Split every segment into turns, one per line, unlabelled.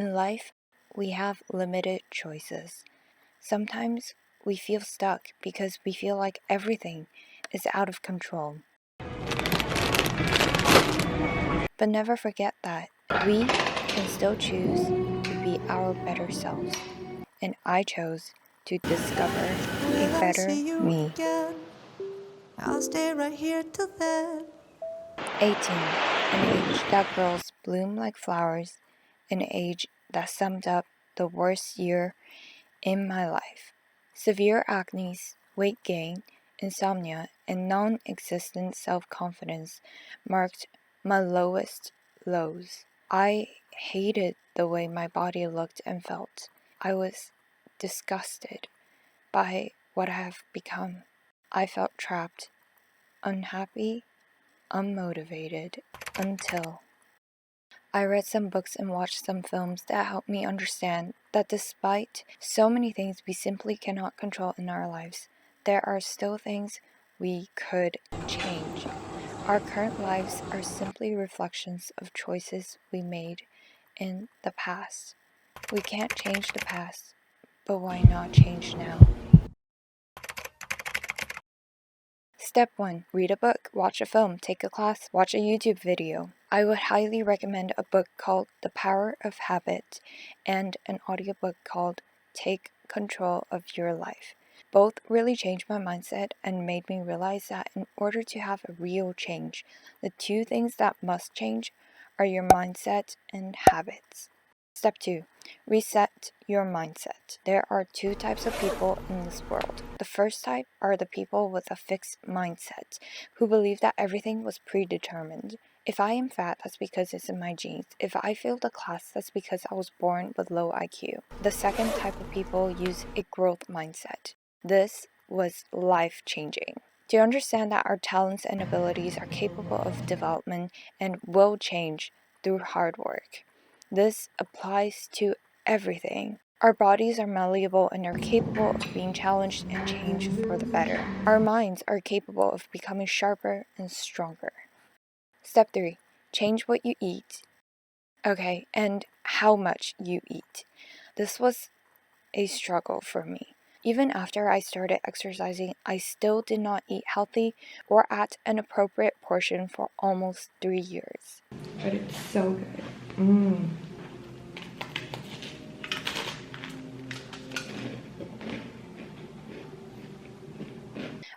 In life, we have limited choices. Sometimes we feel stuck because we feel like everything is out of control. But never forget that we can still choose to be our better selves. And I chose to discover a better me.
I'll stay right here till then.
18, an age that girls bloom like flowers, an age that summed up the worst year in my life. Severe acne, weight gain, insomnia, and non-existent self-confidence marked my lowest lows. I hated the way my body looked and felt. I was disgusted by what I have become. I felt trapped, unhappy, unmotivated, until I read some books and watched some films that helped me understand that despite so many things we simply cannot control in our lives, there are still things we could change. Our current lives are simply reflections of choices we made in the past. We can't change the past, but why not change now? Step 1. Read a book, watch a film, take a class, watch a YouTube video. I would highly recommend a book called The Power of Habit and an audiobook called Take Control of Your Life. Both really changed my mindset and made me realize that in order to have a real change, the two things that must change are your mindset and habits. Step 2. Reset your mindset. There are two types of people in this world. The first type are the people with a fixed mindset, who believe that everything was predetermined. If I am fat, that's because it's in my genes. If I failed a class, that's because I was born with low IQ. The second type of people use a growth mindset. This was life-changing. To understand that our talents and abilities are capable of development and will change through hard work. This applies to everything. Our bodies are malleable and are capable of being challenged and changed for the better. Our minds are capable of becoming sharper and stronger. Step 3. Change what you eat. Okay, and how much you eat. This was a struggle for me. Even after I started exercising, I still did not eat healthy or at an appropriate portion for almost 3 years. But it's so good.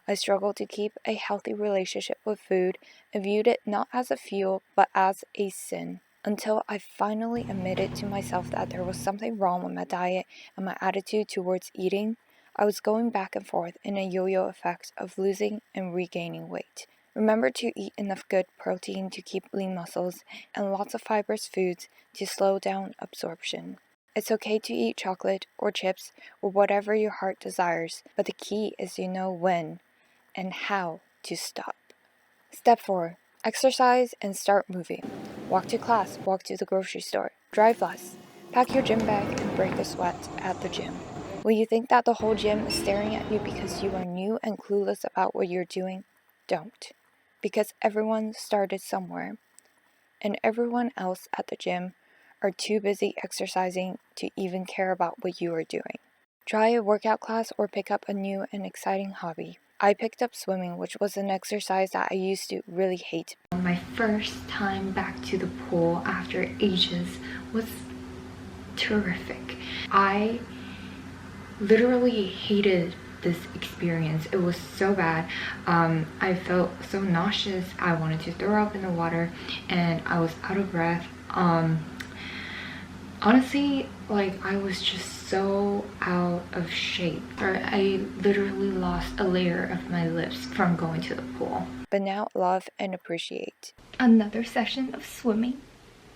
I struggled to keep a healthy relationship with food and viewed it not as a fuel but as a sin, until I finally admitted to myself that there was something wrong with my diet and my attitude towards eating. I was going back and forth in a yo-yo effect of losing and regaining weight. Remember to eat enough good protein to keep lean muscles and lots of fibrous foods to slow down absorption. It's okay to eat chocolate or chips or whatever your heart desires, but the key is to know when and how to stop. Step 4. Exercise and start moving. Walk to class, walk to the grocery store, drive less. Pack your gym bag and break a sweat at the gym. Will you think that the whole gym is staring at you because you are new and clueless about what you're doing? Don't. Because everyone started somewhere, and everyone else at the gym are too busy exercising to even care about what you are doing. Try a workout class or pick up a new and exciting hobby. I picked up swimming, which was an exercise that I used to really hate.
My first time back to the pool after ages was terrific. I literally hated this experience. It was so bad. I felt so nauseous. I wanted to throw up in the water and I was out of breath. Honestly, like, I was just so out of shape. I literally lost a layer of my lips from going to the pool.
But now love and appreciate.
Another session of swimming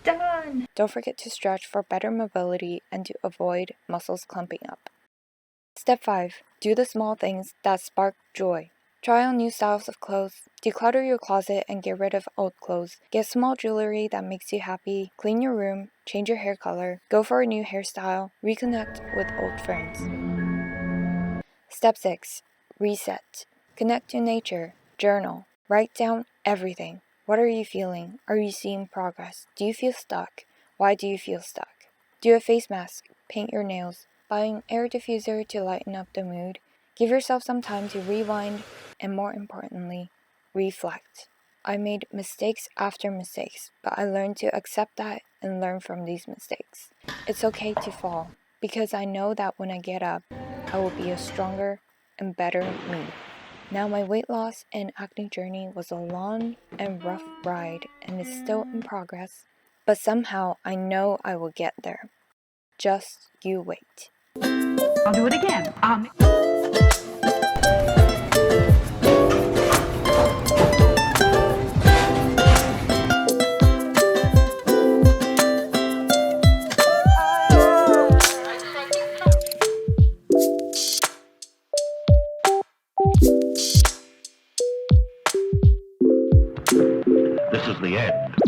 done.
Don't forget to stretch for better mobility and to avoid muscles clumping up. Step 5. Do the small things that spark joy. Try on new styles of clothes. Declutter your closet and get rid of old clothes. Get small jewelry that makes you happy. Clean your room. Change your hair color. Go for a new hairstyle. Reconnect with old friends. Step 6. Reset. Connect to nature. Journal. Write down everything. What are you feeling? Are you seeing progress? Do you feel stuck? Why do you feel stuck? Do a face mask, paint your nails, buy an air diffuser to lighten up the mood. Give yourself some time to rewind and, more importantly, reflect. I made mistakes after mistakes, but I learned to accept that and learn from these mistakes. It's okay to fall, because I know that when I get up, I will be a stronger and better me. Now my weight loss and acne journey was a long and rough ride and is still in progress, but somehow I know I will get there. Just you wait.
I'll do it again.
This is the end.